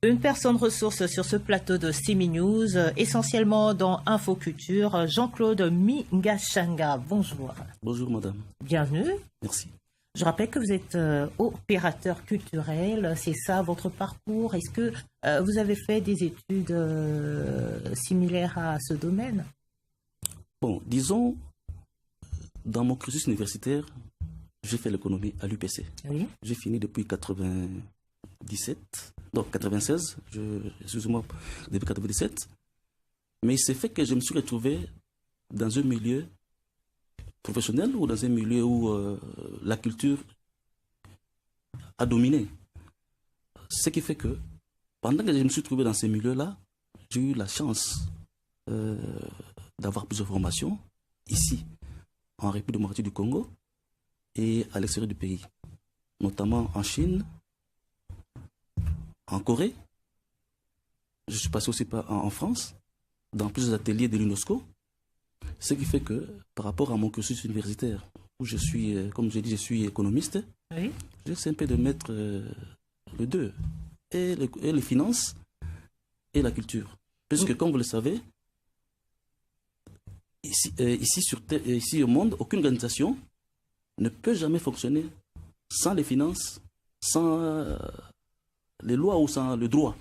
Une personne ressource sur ce plateau de Simi News, essentiellement dans Info Culture, Jean-Claude Mingashanga. Bonjour. Bonjour madame. Bienvenue. Merci. Je rappelle que vous êtes opérateur culturel, c'est ça votre parcours. Est-ce que vous avez fait des études similaires à ce domaine? Bon, disons, dans mon cursus universitaire, j'ai fait l'économie à l'UPC. Oui. J'ai fini depuis 96, excusez-moi, depuis 97. Mais il s'est fait que je me suis retrouvé dans un milieu professionnel ou dans un milieu où la culture a dominé. Ce qui fait que pendant que je me suis trouvé dans ces milieux-là, j'ai eu la chance d'avoir plusieurs formations ici, en République démocratique du Congo et à l'extérieur du pays, notamment en Chine, en Corée. Je suis passé aussi en France, dans plusieurs ateliers de l'UNESCO. Ce qui fait que, par rapport à mon cursus universitaire, où je suis, comme j'ai dit, je suis économiste, Oui. j'essaie un peu de mettre les deux, et les finances et la culture. Puisque, comme vous le savez, ici au monde, aucune organisation ne peut jamais fonctionner sans les finances, sans les lois ou sans le droit.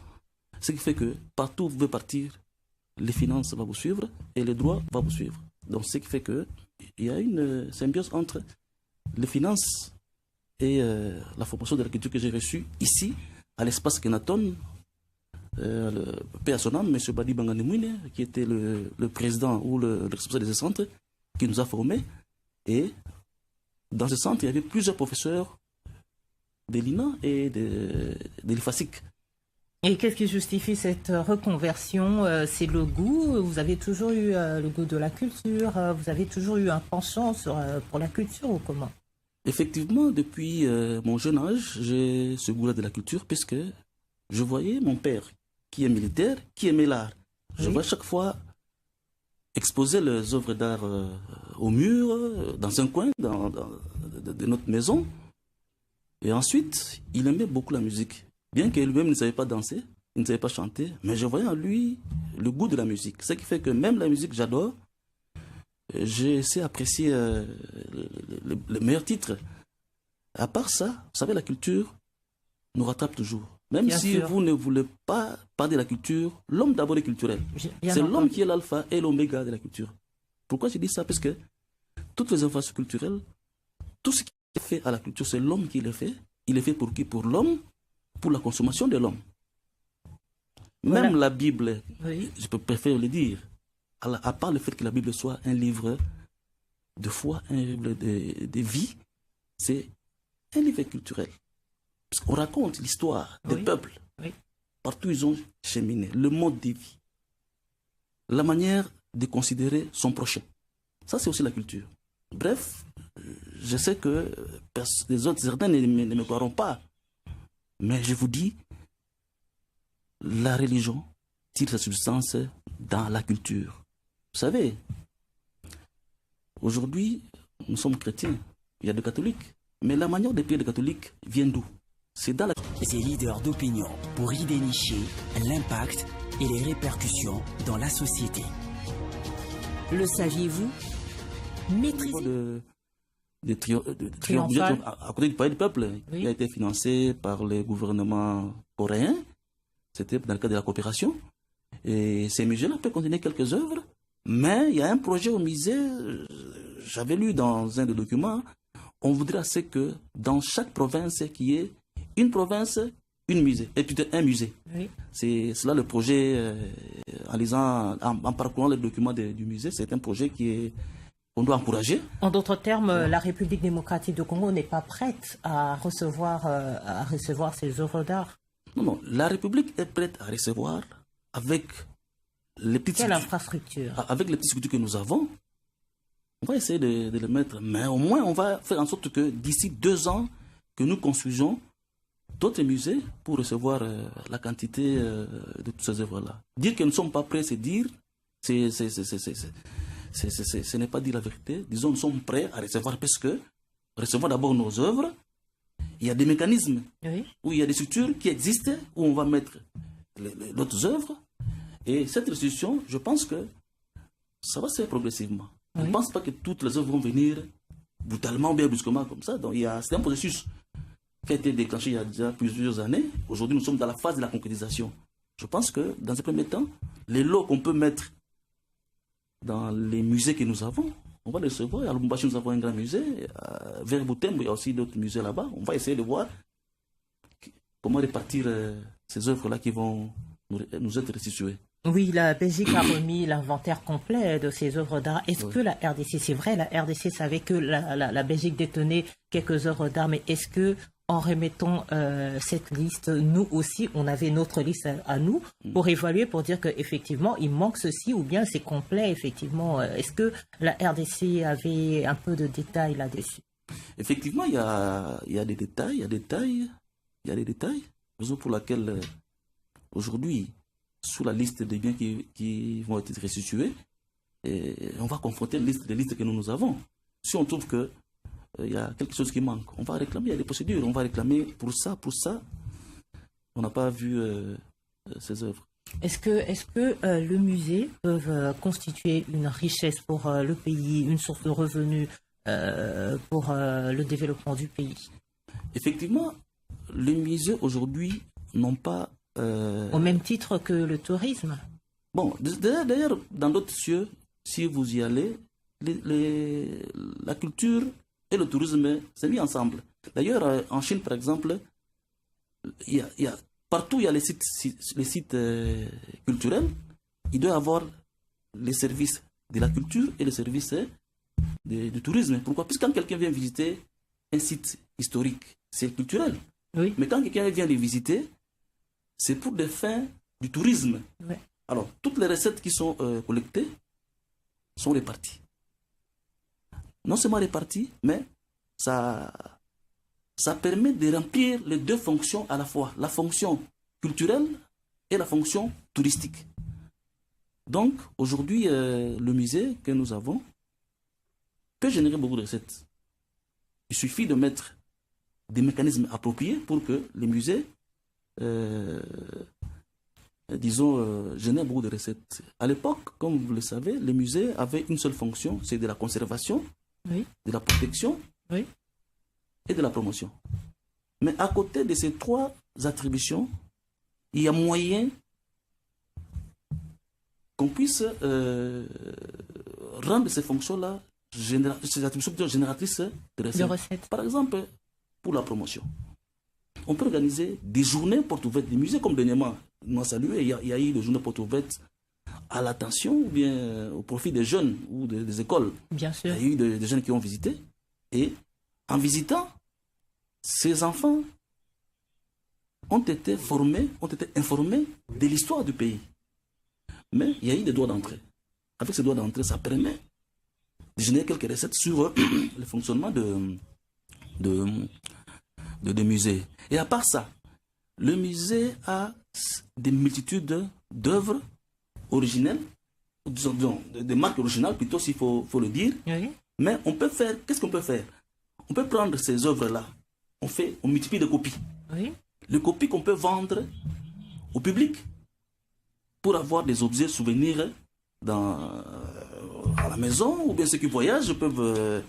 Ce qui fait que partout où vous pouvez partir, les finances vont vous suivre et le droit va vous suivre. Donc ce qui fait qu'il y a une symbiose entre les finances et la formation de la culture que j'ai reçue ici, à l'espace Kenaton, le paix à son âme, M. Badi Banganemouine, qui était le président ou le responsable de ce centre, qui nous a formés. Et dans ce centre, il y avait plusieurs professeurs de l'INA et de l'IFASIC. Et qu'est-ce qui justifie cette reconversion? C'est le goût? Vous avez toujours eu le goût de la culture? Vous avez toujours eu un penchant pour la culture ou comment? Effectivement, depuis mon jeune âge, j'ai ce goût-là de la culture puisque je voyais mon père, qui est militaire, qui aimait l'art. Je vois chaque fois exposer les œuvres d'art au mur, dans un coin de notre maison. Et ensuite, il aimait beaucoup la musique. Bien que lui-même ne savait pas danser, il ne savait pas chanter, mais je voyais en lui le goût de la musique. Ce qui fait que même la musique, j'adore. J'ai essayé d'apprécier le meilleur titre. À part ça, vous savez, la culture nous rattrape toujours. Même Bien si sûr. vous ne voulez pas parler de la culture, l'homme d'abord est culturel. Bien C'est l'homme entendu. qui est l'alpha et l'oméga de la culture. Pourquoi je dis ça? Parce que toutes les infrastructures culturelles, tout ce qui est fait à la culture, c'est l'homme qui le fait. Il est fait pour qui? Pour l'homme, pour la consommation de l'homme. Voilà. Même la Bible, Oui. je peux préférer le dire, à part le fait que la Bible soit un livre de foi, un livre de vie, c'est un livre culturel. Parce qu'on raconte l'histoire des Oui. peuples, Oui. partout où ils ont cheminé, le mode de vie, la manière de considérer son prochain. Ça, c'est aussi la culture. Bref, je sais que les autres, certains ne me croiront pas. Mais je vous dis, la religion tire sa substance dans la culture. Vous savez, aujourd'hui, nous sommes chrétiens, il y a des catholiques. Mais la manière de prier des catholiques vient d'où? C'est dans la... Des leaders d'opinion pour y dénicher l'impact et les répercussions dans la société. Le saviez-vous? Maîtrisez. Triomphal à côté du palais du peuple, Oui. qui a été financé par le gouvernement coréen. C'était dans le cadre de la coopération. Et ces musées-là peuvent contenir quelques œuvres, mais il y a un projet au musée, j'avais lu dans un des documents, on voudrait assez que dans chaque province, qu'il y ait une province, une musée, et plutôt un musée. Oui. C'est cela le projet, en lisant, en parcourant les documents du musée, c'est un projet qu'on doit encourager. En d'autres termes, la République démocratique du Congo n'est pas prête à recevoir ces œuvres d'art. Non, la République est prête à recevoir avec les petites Quelle structures, infrastructure? avec les petites structures que nous avons. On va essayer de les mettre, mais au moins on va faire en sorte que d'ici 2 ans, que nous construisons d'autres musées pour recevoir la quantité de toutes ces œuvres-là. Dire que nous ne sommes pas prêts, c'est dire, c'est ce n'est pas dire la vérité. Disons, nous sommes prêts à recevoir parce que recevoir d'abord nos œuvres. Il y a des mécanismes où il y a des structures qui existent, où on va mettre d'autres œuvres. Et cette restitution, je pense que ça va se faire progressivement. Je ne pense pas que toutes les œuvres vont venir brutalement ou bien brusquement comme ça. Donc c'est un processus qui a été déclenché il y a déjà plusieurs années. Aujourd'hui, nous sommes dans la phase de la concrétisation. Je pense que, dans ce premier temps, les lots qu'on peut mettre dans les musées que nous avons, on va les recevoir. À Lubumbashi, nous avons un grand musée. Vers Butembo, il y a aussi d'autres musées là-bas. On va essayer de voir comment répartir ces œuvres-là qui vont nous être restituées. Oui, la Belgique a remis l'inventaire complet de ces œuvres d'art. Est-ce que la RDC, c'est vrai, la RDC savait que la Belgique détenait quelques œuvres d'art, mais est-ce que en remettant cette liste, nous aussi, on avait notre liste à nous pour évaluer, pour dire qu'effectivement, il manque ceci ou bien c'est complet, effectivement. Est-ce que la RDC avait un peu de détails là-dessus? Effectivement, il y a des détails, raison pour laquelle aujourd'hui, sous la liste des biens qui vont être restitués, et on va confronter les listes que nous avons. Si on trouve que il y a quelque chose qui manque, on va réclamer, il y a des procédures, on va réclamer pour ça. On n'a pas vu ces œuvres. Est-ce que le musée peut constituer une richesse pour le pays, une source de revenus pour le développement du pays? Effectivement, les musées aujourd'hui n'ont pas... Au même titre que le tourisme. Bon, d'ailleurs, dans d'autres cieux, si vous y allez, la culture et le tourisme s'est mis ensemble. D'ailleurs, en Chine, par exemple, partout il y a les sites culturels. Il doit y avoir les services de la culture et les services du tourisme. Pourquoi? Puisque quand quelqu'un vient visiter un site historique, c'est culturel. Oui. Mais quand quelqu'un vient les visiter, c'est pour des fins du tourisme. Oui. Alors, toutes les recettes qui sont collectées sont réparties. Non seulement réparties, mais ça permet de remplir les deux fonctions à la fois, la fonction culturelle et la fonction touristique. Donc, aujourd'hui, le musée que nous avons peut générer beaucoup de recettes. Il suffit de mettre des mécanismes appropriés pour que les musées génère beaucoup de recettes. À l'époque, comme vous le savez, les musées avaient une seule fonction, c'est de la conservation, oui, de la protection, oui, et de la promotion. Mais à côté de ces trois attributions, il y a moyen qu'on puisse rendre ces fonctions-là, ces attributions génératrices de recettes. Par exemple, pour la promotion. On peut organiser des journées portes ouvertes des musées, comme dernièrement, nous salué, il y a eu des journées portes ouvertes à l'attention ou bien au profit des jeunes ou des écoles. Bien sûr. Il y a eu des jeunes qui ont visité. Et en visitant, ces enfants ont été informés de l'histoire du pays. Mais il y a eu des droits d'entrée. Avec ces droits d'entrée, ça permet de générer quelques recettes sur le fonctionnement des musées. Et à part ça, le musée a des multitudes d'œuvres originelles, disons, des marques originales plutôt, s'il faut le dire. Oui. Mais on peut faire, qu'est-ce qu'on peut faire? On peut prendre ces œuvres-là, on multiplie les copies. Oui. Les copies qu'on peut vendre au public pour avoir des objets souvenirs à la maison, ou bien ceux qui voyagent peuvent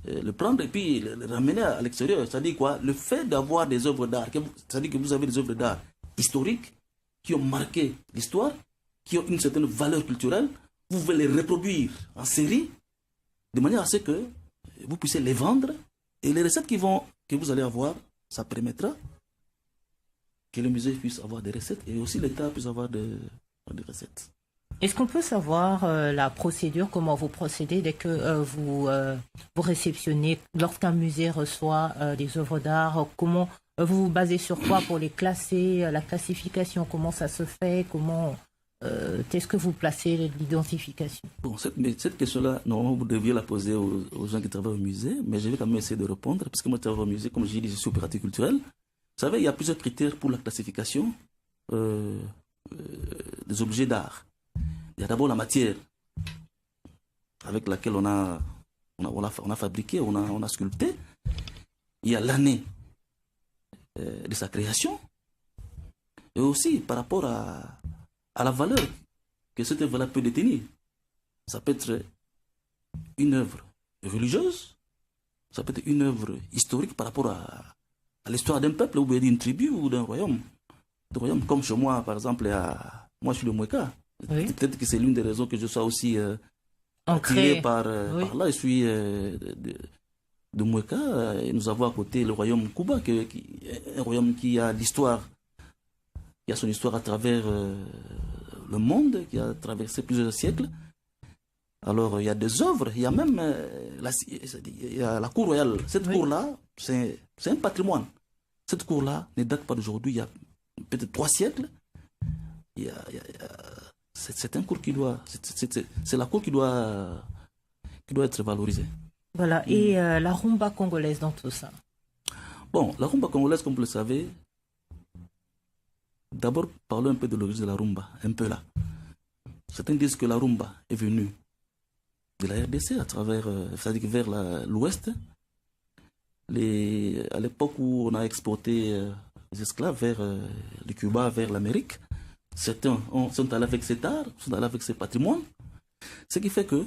le prendre et puis le ramener à l'extérieur. C'est-à-dire quoi? Le fait d'avoir des œuvres d'art, c'est-à-dire que vous avez des œuvres d'art historiques qui ont marqué l'histoire, qui ont une certaine valeur culturelle, vous pouvez les reproduire en série de manière à ce que vous puissiez les vendre et les recettes que vous allez avoir, ça permettra que le musée puisse avoir des recettes et aussi l'État puisse avoir des recettes. Est-ce qu'on peut savoir la procédure, comment vous procédez dès que vous réceptionnez, lorsqu'un musée reçoit des œuvres d'art, comment vous vous basez sur quoi pour les classer, la classification, comment ça se fait, comment est-ce que vous placez l'identification? Bon, cette question-là, normalement, vous deviez la poser aux gens qui travaillent au musée, mais je vais quand même essayer de répondre, parce que moi, je travaille au musée, comme je dis, je suis opérateur culturel. Vous savez, il y a plusieurs critères pour la classification des objets d'art. Il y a d'abord la matière. avec laquelle on a fabriqué, on a sculpté. Il y a l'année de sa création. Et aussi par rapport à la valeur que cette œuvre-là peut détenir. Ça peut être une œuvre religieuse, ça peut être une œuvre historique par rapport à l'histoire d'un peuple ou bien d'une tribu ou d'un royaume. Comme chez moi, par exemple, moi je suis le Mweka. Oui. Peut-être que c'est l'une des raisons que je sois aussi attiré par là. Je suis de Mweka et nous avons à côté le royaume Kuba, un royaume qui a l'histoire, qui a son histoire à travers le monde, qui a traversé plusieurs siècles. Alors il y a des œuvres, il y a même la cour royale. Cette cour-là, c'est un patrimoine. Cette cour-là ne date pas d'aujourd'hui, il y a peut-être 3 siècles. C'est un cours qui doit, c'est la cour qui doit être valorisée. Voilà, et la rumba congolaise dans tout ça? Bon, la rumba congolaise, comme vous le savez, d'abord parlons un peu de l'origine de la rumba, un peu là. Certains disent que la rumba est venue de la RDC à travers, c'est-à-dire vers l'ouest. À l'époque où on a exporté les esclaves vers le Cuba, vers l'Amérique, certains sont allés avec cet art, sont allés avec ce patrimoine. Ce qui fait que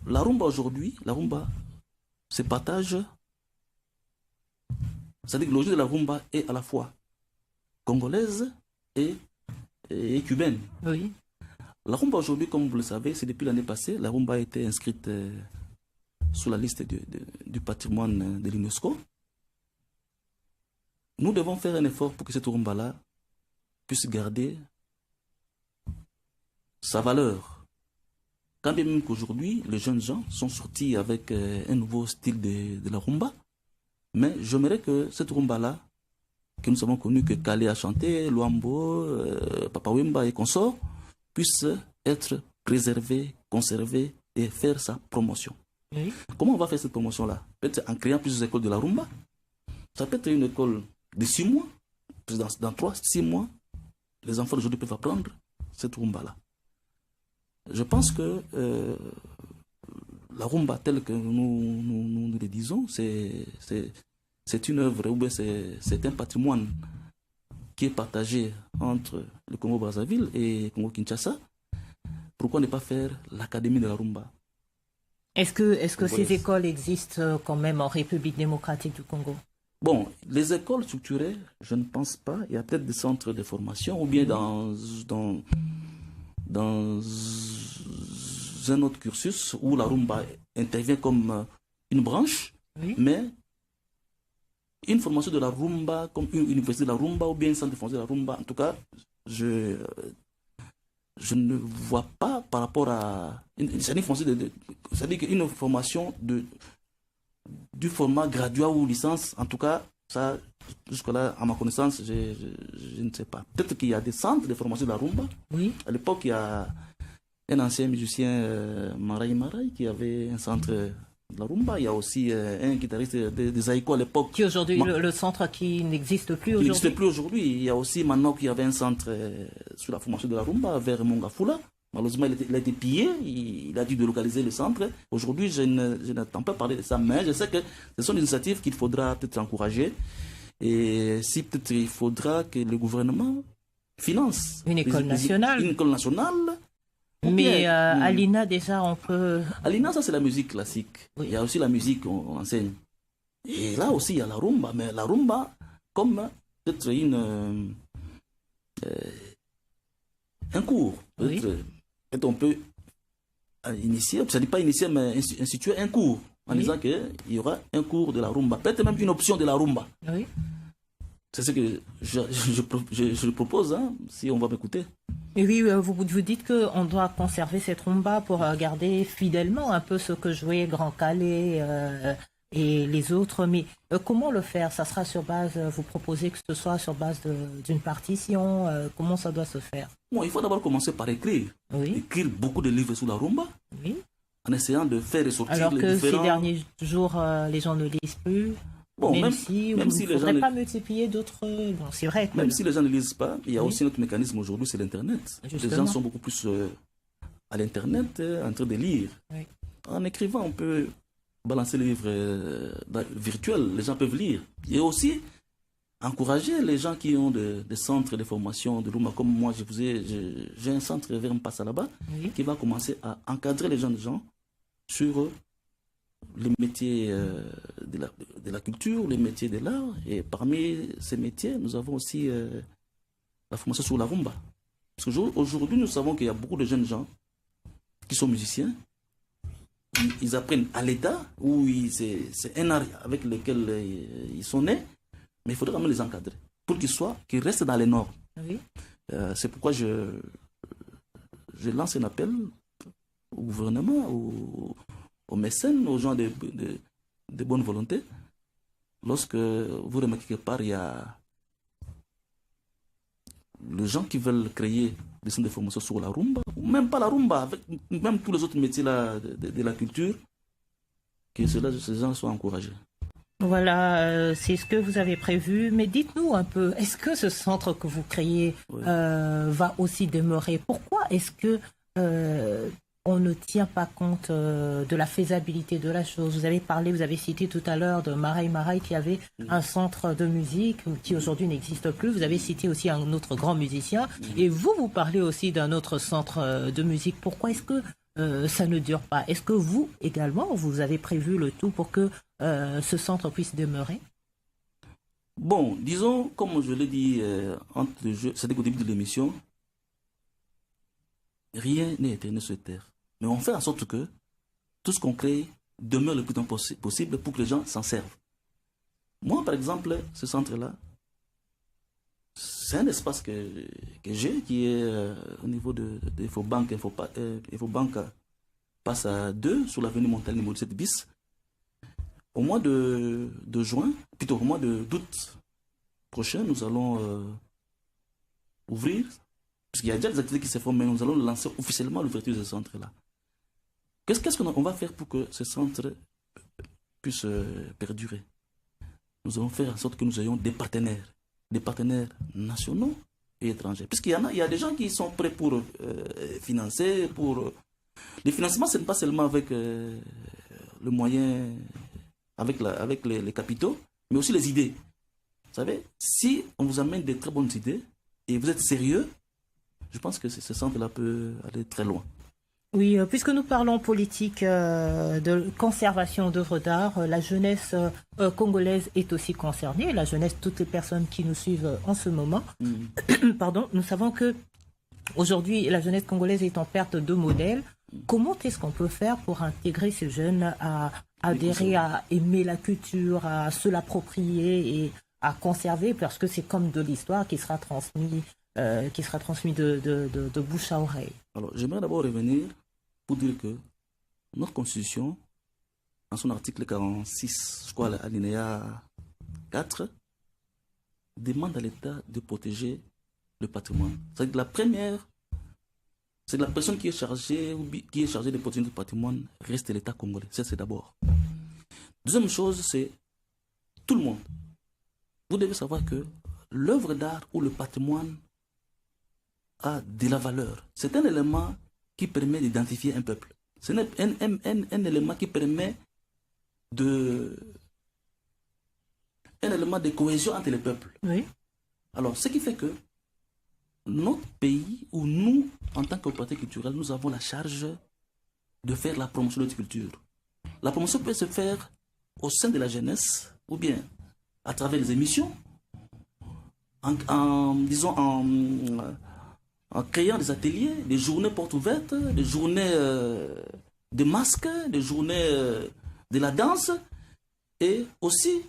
la rumba aujourd'hui, se partage. C'est-à-dire que l'origine de la rumba est à la fois congolaise et cubaine. Oui. La rumba aujourd'hui, comme vous le savez, c'est depuis l'année passée, la rumba a été inscrite sur la liste du patrimoine de l'UNESCO. Nous devons faire un effort pour que cette rumba-là puisse garder sa valeur. Quand bien même qu'aujourd'hui, les jeunes gens sont sortis avec un nouveau style de la rumba, mais j'aimerais que cette rumba-là, que nous avons connue, que Kale a chanté, Luambo, Papa Wemba et consorts, puisse être préservée, conservée et faire sa promotion. Oui. Comment on va faire cette promotion-là? Peut-être en créant plusieurs écoles de la rumba. Ça peut être une école de 6 mois. Dans 3-6 mois, les enfants d'aujourd'hui peuvent apprendre cette rumba-là. Je pense que la rumba telle que nous le disons, c'est une œuvre, ou bien c'est un patrimoine qui est partagé entre le Congo-Brazzaville et le Congo-Kinshasa. Pourquoi ne pas faire l'académie de la rumba? Est-ce que ces écoles existent quand même en République démocratique du Congo? Bon, les écoles structurées, je ne pense pas. Il y a peut-être des centres de formation ou bien dans un autre cursus où la rumba intervient comme une branche, oui. Mais une formation de la rumba comme une université de la rumba ou bien un centre de formation de la rumba, en tout cas, je ne vois pas par rapport à c'est-à-dire qu'une formation du format graduat ou licence, en tout cas, ça, jusque-là, à ma connaissance, je ne sais pas. Peut-être qu'il y a des centres de formation de la rumba. Oui. À l'époque, il y a un ancien musicien, Marai qui avait un centre de la rumba. Il y a aussi un guitariste des Aïko à l'époque. Qui aujourd'hui, le centre qui n'existe plus aujourd'hui. Qui n'existe plus aujourd'hui. Il y a aussi maintenant qui avait un centre sur la formation de la rumba vers Mongafula. Malheureusement, il a été pillé, il a dû délocaliser le centre. Aujourd'hui, je n'entends pas parler de ça, mais je sais que ce sont des initiatives qu'il faudra peut-être encourager. Et si peut-être il faudra que le gouvernement finance une école nationale. Une école nationale. Mais à l'INA, déjà, on peut... À l'INA, ça, c'est la musique classique. Oui. Il y a aussi la musique qu'on enseigne. Et là aussi, il y a la rumba. Mais la rumba, comme peut-être un cours. Oui. Peut-être on peut initier, ça n'est pas initier, mais instituer un cours en disant qu'il y aura un cours de la rumba, peut-être même une option de la rumba. Oui. C'est ce que je propose, hein, si on va m'écouter. Et oui, vous dites qu'on doit conserver cette rumba pour garder fidèlement un peu ce que jouait Grand Calais et les autres. Mais comment le faire? Ça sera sur base, vous proposez que ce soit sur base d'une partition? Comment ça doit se faire? Bon, il faut d'abord commencer par écrire. Oui. Écrire beaucoup de livres sur la rumba. Oui. En essayant de faire ressortir alors les que différents... ces derniers jours, les gens ne lisent plus. Bon, même si vous ne faudrait pas multiplier d'autres... Bon, c'est vrai. Même si les gens ne lisent pas, il y a aussi notre mécanisme aujourd'hui, c'est l'Internet. Les gens sont beaucoup plus à l'Internet en train de lire. Oui. En écrivant, on peut balancer les livres virtuels, les gens peuvent lire. Et aussi, encourager les gens qui ont des centres de formation de Rumba, comme moi, j'ai un centre vers Mpassa là-bas, Oui. qui va commencer à encadrer les jeunes gens sur les métiers de la culture, les métiers de l'art. Et parmi ces métiers, nous avons aussi la formation sur la rumba. Parce qu'aujourd'hui, nous savons qu'il y a beaucoup de jeunes gens qui sont musiciens. Ils apprennent à l'état, où c'est un art avec lequel ils sont nés, mais il faudrait quand même les encadrer pour qu'ils restent dans les normes. Oui. C'est pourquoi je lance un appel au gouvernement, aux mécènes, aux gens de bonne volonté. Lorsque vous remarquez quelque part, il y a les gens qui veulent créer des centres de formation sur la rumba, ou même pas la rumba, avec même tous les autres métiers là, de la culture, que ces gens soient encouragés. Voilà, c'est ce que vous avez prévu. Mais dites-nous un peu, est-ce que ce centre que vous créez va aussi demeurer? Pourquoi est-ce que on ne tient pas compte de la faisabilité de la chose? Vous avez cité tout à l'heure de Maraï qui avait un centre de musique qui aujourd'hui n'existe plus. Vous avez cité aussi un autre grand musicien. Et vous parlez aussi d'un autre centre de musique. Pourquoi est-ce que ça ne dure pas? Est-ce que vous, également, vous avez prévu le tout pour que ce centre puisse demeurer? Bon, disons, comme je l'ai dit c'est-à-dire qu'au début de l'émission, rien n'est éternel sur terre. Mais on fait en sorte que tout ce qu'on crée demeure le plus longtemps possible pour que les gens s'en servent. Moi, par exemple, ce centre-là, c'est un espace que j'ai qui est au niveau de Infobank. Infobank passe à 2 sur l'avenue Montagne numéro 7 bis. Au mois de juin, plutôt au mois d'août prochain, nous allons ouvrir, parce qu'il y a déjà des activités qui se font, mais nous allons lancer officiellement l'ouverture de ce centre-là. Qu'est-ce qu'on va faire pour que ce centre puisse perdurer? Nous allons faire en sorte que nous ayons des partenaires nationaux et étrangers. Puisqu'il y a des gens qui sont prêts pour financer. Le financement, ce n'est pas seulement avec le moyen, avec les capitaux, mais aussi les idées. Vous savez, si on vous amène des très bonnes idées et vous êtes sérieux, je pense que ce centre-là peut aller très loin. Oui, puisque nous parlons politique de conservation d'œuvres d'art, la jeunesse congolaise est aussi concernée, la jeunesse, toutes les personnes qui nous suivent en ce moment. Pardon, nous savons que aujourd'hui la jeunesse congolaise est en perte de modèle. Comment est-ce qu'on peut faire pour intégrer ces jeunes à adhérer, à aimer la culture, à se l'approprier et à conserver, parce que c'est comme de l'histoire qui sera transmise de bouche à oreille. Alors, j'aimerais d'abord revenir pour dire que notre Constitution, en son article 46, je crois, alinéa 4, demande à l'État de protéger le patrimoine. C'est-à-dire que la première, c'est la personne qui est chargée de protéger le patrimoine reste l'État congolais. Ça, c'est d'abord. Deuxième chose, c'est tout le monde. Vous devez savoir que l'œuvre d'art ou le patrimoine a de la valeur. C'est un élément qui permet d'identifier un peuple. C'est un élément qui permet un élément de cohésion entre les peuples. Oui. Alors, ce qui fait que notre pays, ou nous, en tant qu'opérateur culturel, nous avons la charge de faire la promotion de notre culture. La promotion peut se faire au sein de la jeunesse, ou bien à travers les émissions, en créant des ateliers, des journées portes ouvertes, des journées de masques, des journées de la danse, et aussi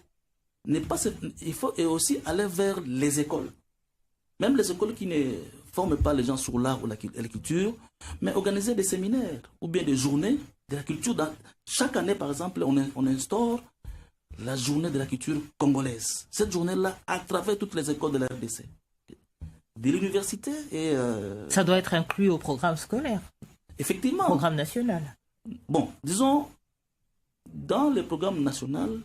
il faut aussi aller vers les écoles. Même les écoles qui ne forment pas les gens sur l'art ou la culture, mais organiser des séminaires ou bien des journées de la culture. Chaque année, par exemple, on instaure la journée de la culture congolaise. Cette journée-là, à travers toutes les écoles de la RDC, de l'université et... Ça doit être inclus au programme scolaire. Effectivement. Programme national. Bon, disons, dans le programme national,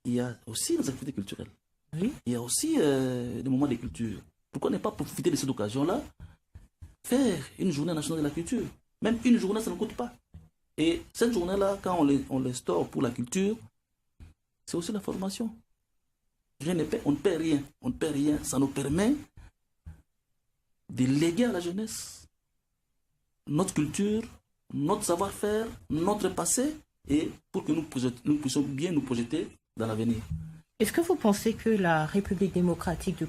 il y a aussi des activités culturelles. Oui. Il y a aussi des moments de culture. Pourquoi ne pas profiter de cette occasion-là, faire une journée nationale de la culture? Même une journée, ça ne coûte pas. Et cette journée-là, quand on les store pour la culture, c'est aussi la formation. Rien ne paie, on ne paie rien. On ne paie rien. Ça nous permet de léguer à la jeunesse notre culture, notre savoir-faire, notre passé, et pour que nous puissions bien nous projeter dans l'avenir. Est-ce que vous pensez que la République démocratique du